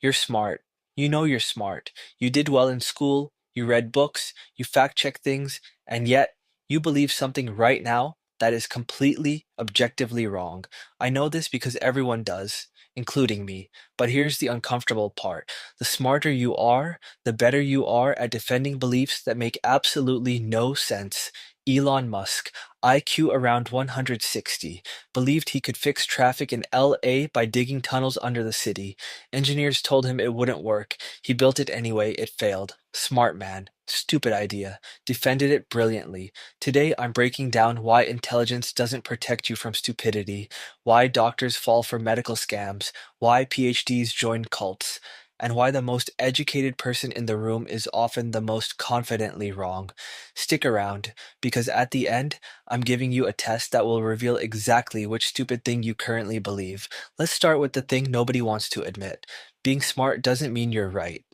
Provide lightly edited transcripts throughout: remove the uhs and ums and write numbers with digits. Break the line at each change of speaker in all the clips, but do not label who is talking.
You're smart. You know you're smart. You did well in school. You read books. You fact check things. And yet, you believe something right now that is completely objectively wrong. I know this because everyone does, including me. But here's the uncomfortable part. The smarter you are, the better you are at defending beliefs that make absolutely no sense. Elon Musk, IQ around 160, believed he could fix traffic in LA by digging tunnels under the city. Engineers told him it wouldn't work. He built it anyway, it failed. Smart man. Stupid idea. Defended it brilliantly. Today I'm breaking down why intelligence doesn't protect you from stupidity, why doctors fall for medical scams, why PhDs join cults, and why the most educated person in the room is often the most confidently wrong. Stick around, because at the end, I'm giving you a test that will reveal exactly which stupid thing you currently believe. Let's start with the thing nobody wants to admit. Being smart doesn't mean you're right.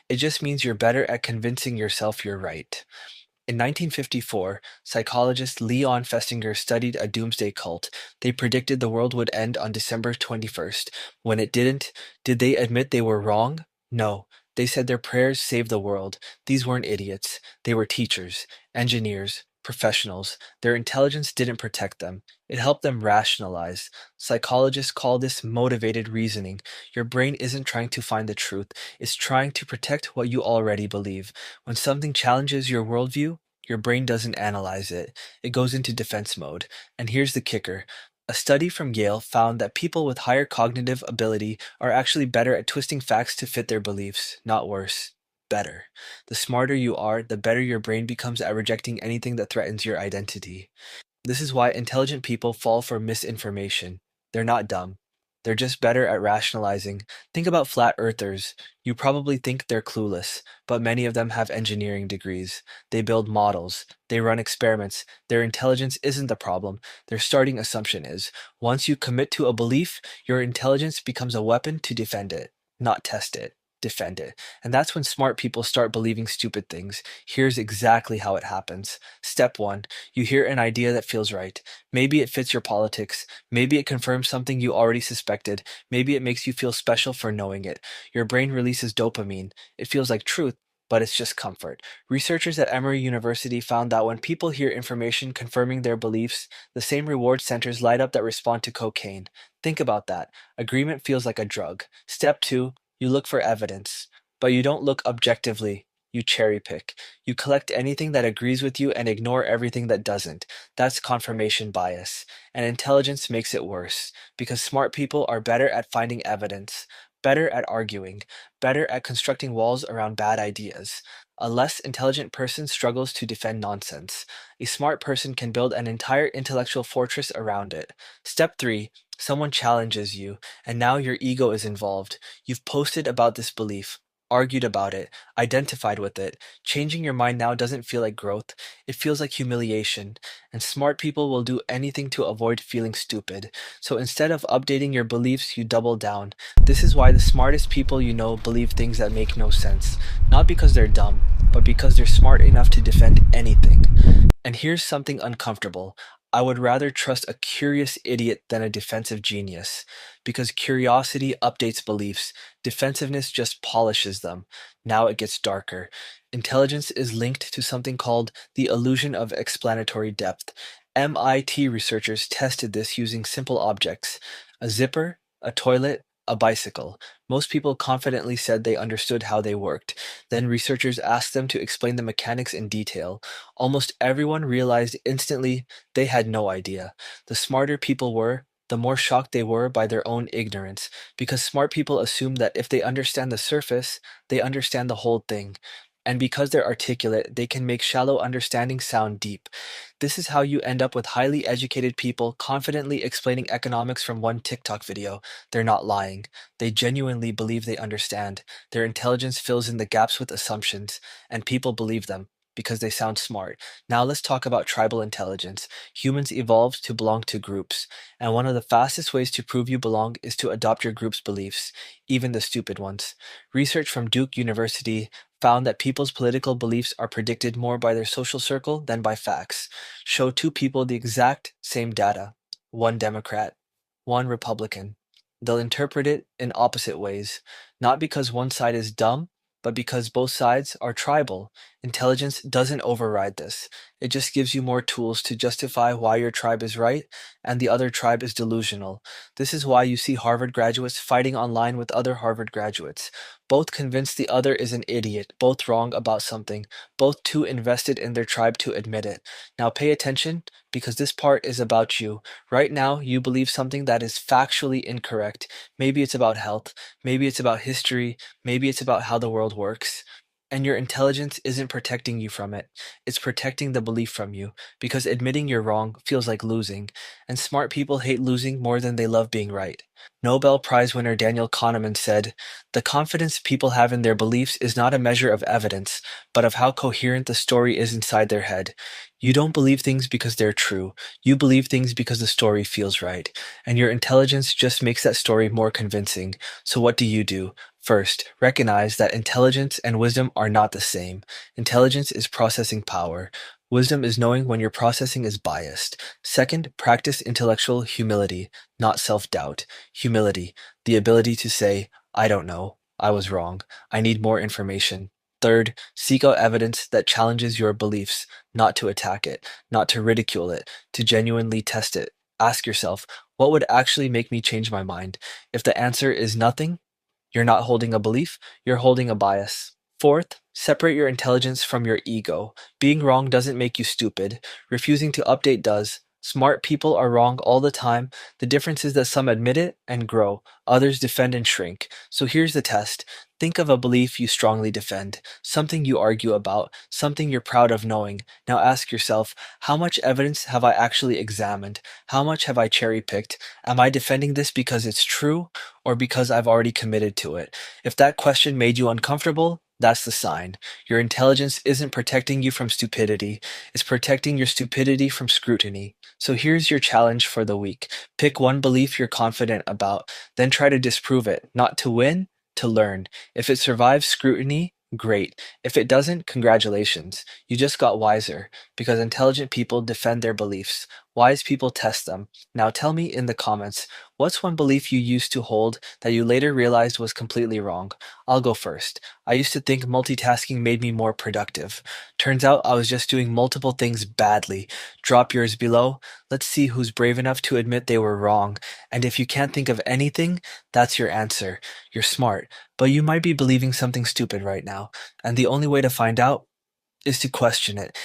It just means you're better at convincing yourself you're right. In 1954, psychologist Leon Festinger studied a doomsday cult. They predicted the world would end on December 21st. When it didn't, did they admit they were wrong? No. They said their prayers saved the world. These weren't idiots. They were teachers, engineers, professionals. Their intelligence didn't protect them. It helped them rationalize. Psychologists call this motivated reasoning. Your brain isn't trying to find the truth, it's trying to protect what you already believe. When something challenges your worldview, your brain doesn't analyze it. It goes into defense mode. And here's the kicker. A study from Yale found that people with higher cognitive ability are actually better at twisting facts to fit their beliefs, not worse. Better. The smarter you are, the better your brain becomes at rejecting anything that threatens your identity. This is why intelligent people fall for misinformation. They're not dumb. They're just better at rationalizing. Think about flat earthers. You probably think they're clueless, but many of them have engineering degrees. They build models. They run experiments. Their intelligence isn't the problem. Their starting assumption is. Once you commit to a belief, your intelligence becomes a weapon to defend it, not test it. Defend it. And that's when smart people start believing stupid things. Here's exactly how it happens. Step one, you hear an idea that feels right. Maybe it fits your politics. Maybe it confirms something you already suspected. Maybe it makes you feel special for knowing it. Your brain releases dopamine. It feels like truth, but it's just comfort. Researchers at Emory University found that when people hear information confirming their beliefs, the same reward centers light up that respond to cocaine. Think about that. Agreement feels like a drug. Step two, you look for evidence, but you don't look objectively. You cherry pick. You collect anything that agrees with you and ignore everything that doesn't. That's confirmation bias. And intelligence makes it worse, because smart people are better at finding evidence, better at arguing, better at constructing walls around bad ideas. A less intelligent person struggles to defend nonsense. A smart person can build an entire intellectual fortress around it. Step three, someone challenges you, and now your ego is involved. You've posted about this belief, argued about it, identified with it. Changing your mind now doesn't feel like growth, it feels like humiliation. And smart people will do anything to avoid feeling stupid. So instead of updating your beliefs, you double down. This is why the smartest people you know believe things that make no sense. Not because they're dumb, but because they're smart enough to defend anything. And here's something uncomfortable. I would rather trust a curious idiot than a defensive genius, because curiosity updates beliefs, defensiveness just polishes them. Now it gets darker. Intelligence is linked to something called the illusion of explanatory depth. MIT researchers tested this using simple objects: a zipper, a toilet, a bicycle. Most people confidently said they understood how they worked. Then researchers asked them to explain the mechanics in detail. Almost everyone realized instantly they had no idea. The smarter people were, the more shocked they were by their own ignorance, because smart people assume that if they understand the surface, they understand the whole thing. And because they're articulate, they can make shallow understanding sound deep. This is how you end up with highly educated people confidently explaining economics from one TikTok video. They're not lying. They genuinely believe they understand. Their intelligence fills in the gaps with assumptions, and people believe them because they sound smart. Now let's talk about tribal intelligence. Humans evolved to belong to groups, and one of the fastest ways to prove you belong is to adopt your group's beliefs, even the stupid ones. Research from Duke University found that people's political beliefs are predicted more by their social circle than by facts. Show two people the exact same data, one Democrat, one Republican. they'll interpret it in opposite ways, not because one side is dumb, but because both sides are tribal. Intelligence doesn't override this. It just gives you more tools to justify why your tribe is right and the other tribe is delusional. This is why you see Harvard graduates fighting online with other Harvard graduates, both convinced the other is an idiot, both wrong about something, both too invested in their tribe to admit it. Now pay attention because this part is about you. Right now, you believe something that is factually incorrect. Maybe it's about health, maybe it's about history, maybe it's about how the world works. And your intelligence isn't protecting you from it. It's protecting the belief from you because admitting you're wrong feels like losing. And smart people hate losing more than they love being right. Nobel Prize winner Daniel Kahneman said, "The confidence people have in their beliefs is not a measure of evidence, but of how coherent the story is inside their head. You don't believe things because they're true. You believe things because the story feels right. And your intelligence just makes that story more convincing. So what do? First, recognize that intelligence and wisdom are not the same. Intelligence is processing power. Wisdom is knowing when your processing is biased. Second, practice intellectual humility, not self-doubt. Humility, the ability to say, I don't know, I was wrong, I need more information. Third, seek out evidence that challenges your beliefs, not to attack it, not to ridicule it, to genuinely test it. Ask yourself, what would actually make me change my mind? If the answer is nothing, you're not holding a belief, you're holding a bias. Fourth, separate your intelligence from your ego. Being wrong doesn't make you stupid. Refusing to update does. Smart people are wrong all the time. The difference is that some admit it and grow, others defend and shrink. So here's the test. Think of a belief you strongly defend, something you argue about, something you're proud of knowing. Now ask yourself, how much evidence have I actually examined? How much have I cherry picked? Am I defending this because it's true or because I've already committed to it? If that question made you uncomfortable, that's the sign. Your intelligence isn't protecting you from stupidity, it's protecting your stupidity from scrutiny. So here's your challenge for the week. Pick one belief you're confident about, then try to disprove it, not to win, to learn. If it survives scrutiny, great. If it doesn't, congratulations. You just got wiser, because intelligent people defend their beliefs. Wise people test them. Now tell me in the comments, what's one belief you used to hold that you later realized was completely wrong? I'll go first. I used to think multitasking made me more productive. Turns out I was just doing multiple things badly. Drop yours below. Let's see who's brave enough to admit they were wrong. And if you can't think of anything, that's your answer. You're smart, but you might be believing something stupid right now. And the only way to find out is to question it.